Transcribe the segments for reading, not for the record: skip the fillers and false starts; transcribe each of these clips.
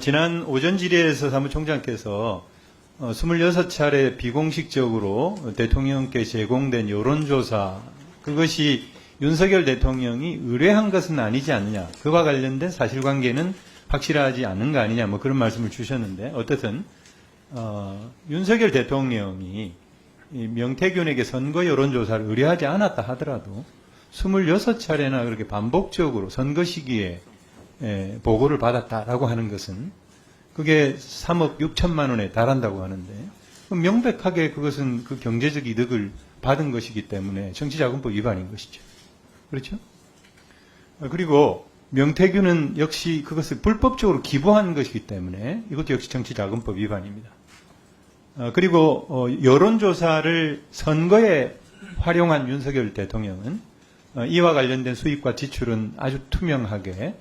지난 오전 질의에서 사무총장께서 26차례 비공식적으로 대통령께 제공된 여론조사, 그것이 윤석열 대통령이 의뢰한 것은 아니지 않느냐, 그와 관련된 사실관계는 확실하지 않는 거 아니냐, 뭐 그런 말씀을 주셨는데, 어떻든 윤석열 대통령이 명태균에게 선거 여론조사를 의뢰하지 않았다 하더라도 26차례나 그렇게 반복적으로 선거 시기에 보고를 받았다라고 하는 것은 그게 3억 6천만 원에 달한다고 하는데, 명백하게 그것은 그 경제적 이득을 받은 것이기 때문에 정치자금법 위반인 것이죠. 그렇죠? 그리고 명태균은 역시 그것을 불법적으로 기부한 것이기 때문에 이것도 역시 정치자금법 위반입니다. 그리고 여론조사를 선거에 활용한 윤석열 대통령은 이와 관련된 수입과 지출은 아주 투명하게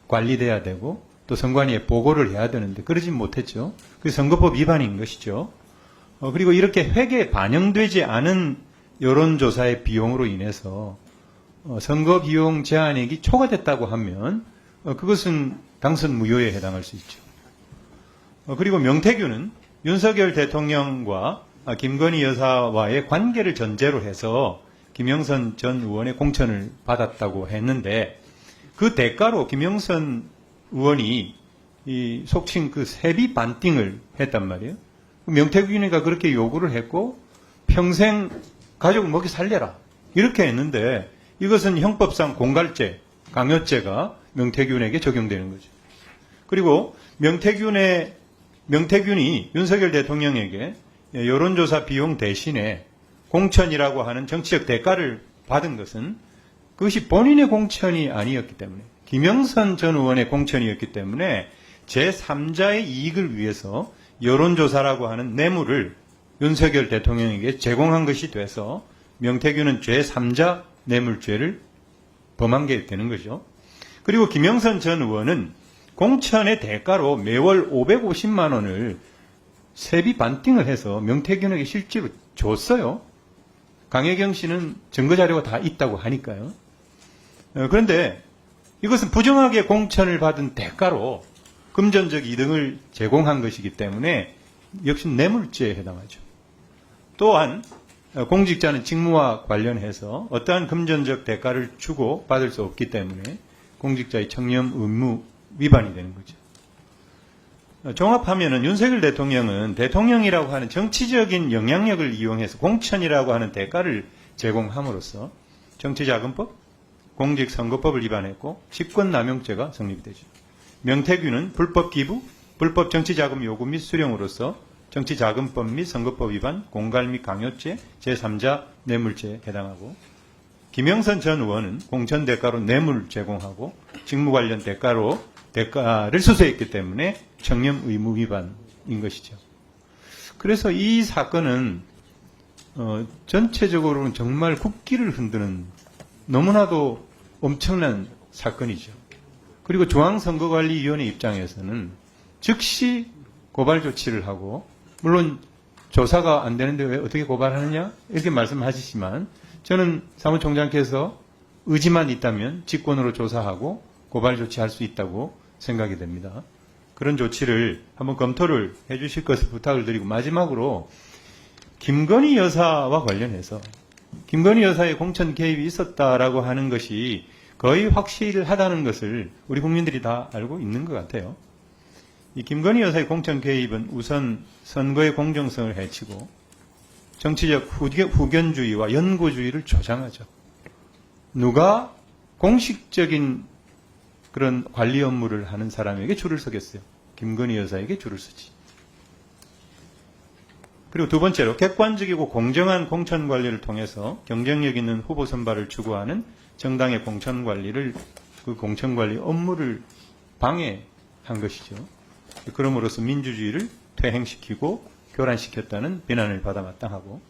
관리돼야 되고 또 선관위에 보고를 해야 되는데 그러지 못했죠. 그게 선거법 위반인 것이죠. 그리고 이렇게 회계에 반영되지 않은 여론조사의 비용으로 인해서 선거 비용 제한액이 초과됐다고 하면 그것은 당선 무효에 해당할 수 있죠. 그리고 명태균은 윤석열 대통령과 김건희 여사와의 관계를 전제로 해서 김영선 전 의원의 공천을 받았다고 했는데, 그 대가로 김영선 의원이 속칭 그 세비 반띵을 했단 말이에요. 명태균이가 그렇게 요구를 했고 평생 가족 먹여 살려라 이렇게 했는데, 이것은 형법상 공갈죄, 강요죄가 명태균에게 적용되는 거죠. 그리고 명태균이 윤석열 대통령에게 여론조사 비용 대신에 공천이라고 하는 정치적 대가를 받은 것은 그것이 본인의 공천이 아니었기 때문에, 김영선 전 의원의 공천이었기 때문에 제3자의 이익을 위해서 여론조사라고 하는 뇌물을 윤석열 대통령에게 제공한 것이 돼서 명태균은 제3자 뇌물죄를 범한 게 되는 거죠. 그리고 김영선 전 의원은 공천의 대가로 매월 550만 원을 세비 반띵을 해서 명태균에게 실제로 줬어요. 강혜경 씨는 증거자료가 다 있다고 하니까요. 그런데 이것은 부정하게 공천을 받은 대가로 금전적 이득을 제공한 것이기 때문에 역시 뇌물죄에 해당하죠. 또한 공직자는 직무와 관련해서 어떠한 금전적 대가를 주고 받을 수 없기 때문에 공직자의 청렴 의무 위반이 되는 거죠. 종합하면은 윤석열 대통령은 대통령이라고 하는 정치적인 영향력을 이용해서 공천이라고 하는 대가를 제공함으로써 정치자금법, 공직선거법을 위반했고 직권남용죄가 성립이 되죠. 명태균은 불법 기부, 불법 정치자금 요구 및 수령으로서 정치자금법 및 선거법 위반, 공갈 및 강요죄, 제3자 뇌물죄에 해당하고, 김영선 전 의원은 공천 대가로 뇌물 제공하고 직무 관련 대가를 수수했기 때문에 청렴 의무 위반인 것이죠. 그래서 이 사건은 전체적으로는 정말 국기를 흔드는 너무나도 엄청난 사건이죠. 그리고 중앙선거관리위원회 입장에서는 즉시 고발 조치를 하고, 물론 조사가 안 되는데 왜 어떻게 고발하느냐 이렇게 말씀하시지만, 저는 사무총장께서 의지만 있다면 직권으로 조사하고 고발 조치할 수 있다고 생각이 됩니다. 그런 조치를 한번 검토를 해 주실 것을 부탁을 드리고, 마지막으로 김건희 여사와 관련해서 김건희 여사의 공천 개입이 있었다라고 하는 것이 거의 확실하다는 것을 우리 국민들이 다 알고 있는 것 같아요. 이 김건희 여사의 공천 개입은 우선 선거의 공정성을 해치고 정치적 후견주의와 연고주의를 조장하죠. 누가 공식적인 그런 관리 업무를 하는 사람에게 줄을 서겠어요? 김건희 여사에게 줄을 서지. 그리고 두 번째로 객관적이고 공정한 공천 관리를 통해서 경쟁력 있는 후보 선발을 추구하는 정당의 공천 관리를, 그 공천 관리 업무를 방해한 것이죠. 그럼으로써 민주주의를 퇴행시키고 교란시켰다는 비난을 받아 마땅하고,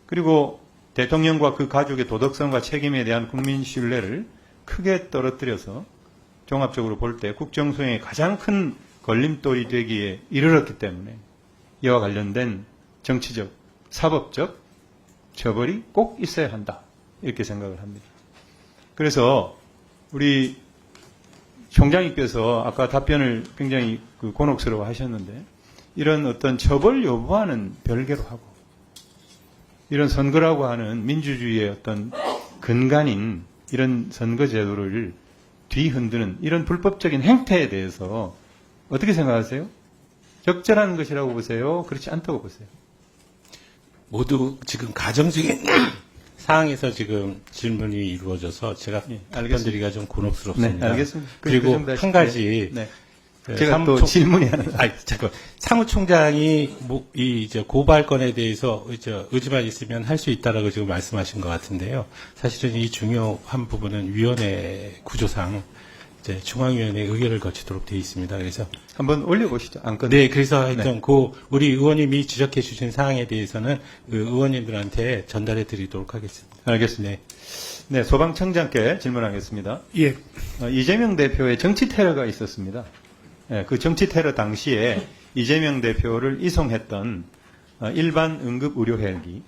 그리고 대통령과 그 가족의 도덕성과 책임에 대한 국민 신뢰를 크게 떨어뜨려서 종합적으로 볼 때 국정 수행에 가장 큰 걸림돌이 되기에 이르렀기 때문에 이와 관련된 정치적, 사법적 처벌이 꼭 있어야 한다, 이렇게 생각을 합니다. 그래서 우리 총장님께서 아까 답변을 굉장히 곤혹스러워 하셨는데, 이런 어떤 처벌 여부와는 별개로 하고, 이런 선거라고 하는 민주주의의 어떤 근간인 이런 선거 제도를 뒤흔드는 이런 불법적인 행태에 대해서 어떻게 생각하세요? 적절한 것이라고 보세요? 그렇지 않다고 보세요? 모두 지금 가정적인 사항에서 지금 질문이 이루어져서 제가 답변드리기가 좀 곤혹스럽습니다. 네, 알겠습니다. 그리고 그 한 가지 네. 제가 또 질문이 하나. 잠깐. 사무총장이 이제 고발건에 대해서 의지만 있으면 할 수 있다라고 지금 말씀하신 것 같은데요. 사실은 이 중요한 부분은 위원회 구조상 이제 중앙위원회 의결을 거치도록 되어 있습니다. 그래서 한번 올려보시죠. 안건. 네, 그래서 하여튼 우리 의원님이 지적해 주신 사항에 대해서는 그 의원님들한테 전달해 드리도록 하겠습니다. 알겠습니다. 네, 소방청장께 질문하겠습니다. 예. 이재명 대표의 정치 테러가 있었습니다. 예, 그 정치 테러 당시에 이재명 대표를 이송했던 일반 응급 의료 헬기,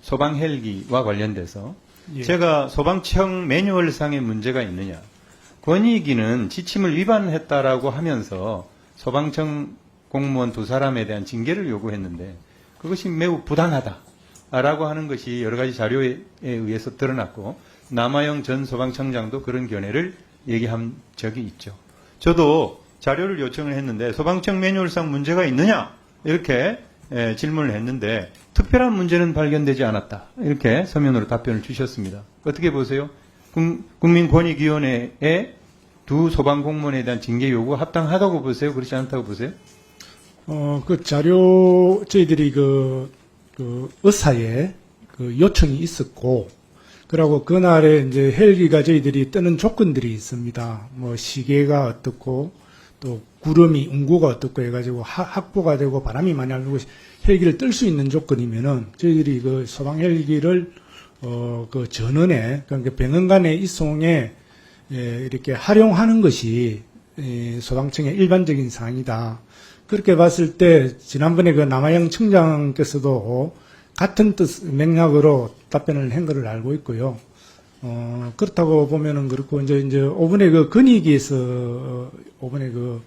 소방 헬기와 관련돼서 예. 제가 소방청 매뉴얼상의 문제가 있느냐, 권익위는 지침을 위반했다라고 하면서 소방청 공무원 두 사람에 대한 징계를 요구했는데 그것이 매우 부당하다라고 하는 것이 여러 가지 자료에 의해서 드러났고, 남아영 전 소방청장도 그런 견해를 얘기한 적이 있죠. 저도 자료를 요청을 했는데 소방청 매뉴얼상 문제가 있느냐 이렇게 질문을 했는데 특별한 문제는 발견되지 않았다 이렇게 서면으로 답변을 주셨습니다. 어떻게 보세요? 국민권익위원회의 두 소방공무원에 대한 징계 요구가 합당하다고 보세요? 그렇지 않다고 보세요? 그 자료, 저희들이 그 의사에 그 요청이 있었고, 그리고 그날에 이제 헬기가 저희들이 뜨는 조건들이 있습니다. 뭐 시계가 어떻고, 또 구름이, 운구가 어떻고 해가지고 확보가 되고 바람이 많이 안 불고 헬기를 뜰 수 있는 조건이면은 저희들이 그 소방 헬기를 그 전원에, 그러니까 병원 간의 이송에 이렇게 활용하는 것이 소방청의 일반적인 사항이다. 그렇게 봤을 때 지난번에 그 남아영 청장께서도 같은 뜻 맥락으로 답변을 한 것을 알고 있고요. 그렇다고 보면은 그렇고 이제 5번에 그 건의기에서 5번에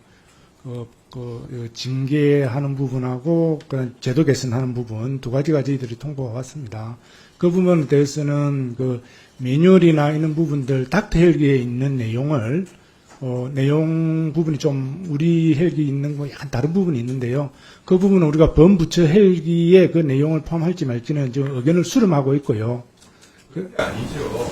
그 징계하는 부분하고 그 제도 개선하는 부분 두 가지가 저희들이 통보가 왔습니다. 그 부분에 대해서는 그 매뉴얼이나 이런 부분들 닥터 헬기에 있는 내용을 내용 부분이 좀 우리 헬기 있는 거 약간 다른 부분이 있는데요. 그 부분은 우리가 범부처 헬기에 그 내용을 포함할지 말지는 지금 의견을 수렴하고 있고요. 아니죠.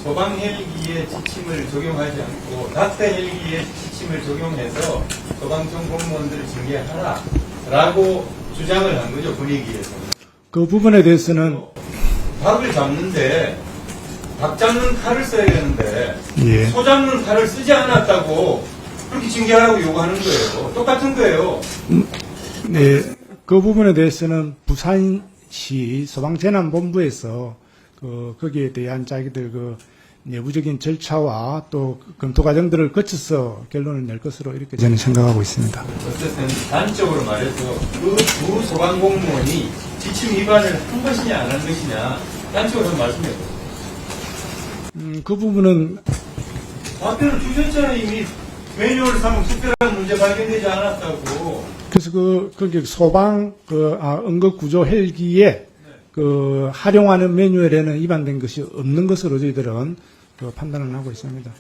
소방 헬기의 지침을 적용하지 않고 닥터 헬기의 지침을 적용해서 소방청 공무원들을 징계하라라고 주장을 한 거죠, 분위기에서. 그 부분에 대해서는 닭을 잡는데 닭 잡는 칼을 써야 되는데 예. 소 잡는 칼을 쓰지 않았다고 그렇게 징계하라고 요구하는 거예요. 똑같은 거예요. 네, 그 부분에 대해서는 부산시 소방재난본부에서 거기에 대한 자기들 그 내부적인 절차와 또 검토 과정들을 거쳐서 결론을 낼 것으로 이렇게 저는 생각하고 있습니다. 어쨌든 단적으로 말해서 그 두 소방공무원이 지침 위반을 한 것이냐 안 한 것이냐 단적으로 한번 말씀해 보세요. 그 부분은 답변을 주셨잖아요. 이미 매뉴얼상 특별한 문제 발견되지 않았다고. 그래서 거기 소방 응급구조 헬기에 활용하는 매뉴얼에는 위반된 것이 없는 것으로 저희들은 판단을 하고 있습니다.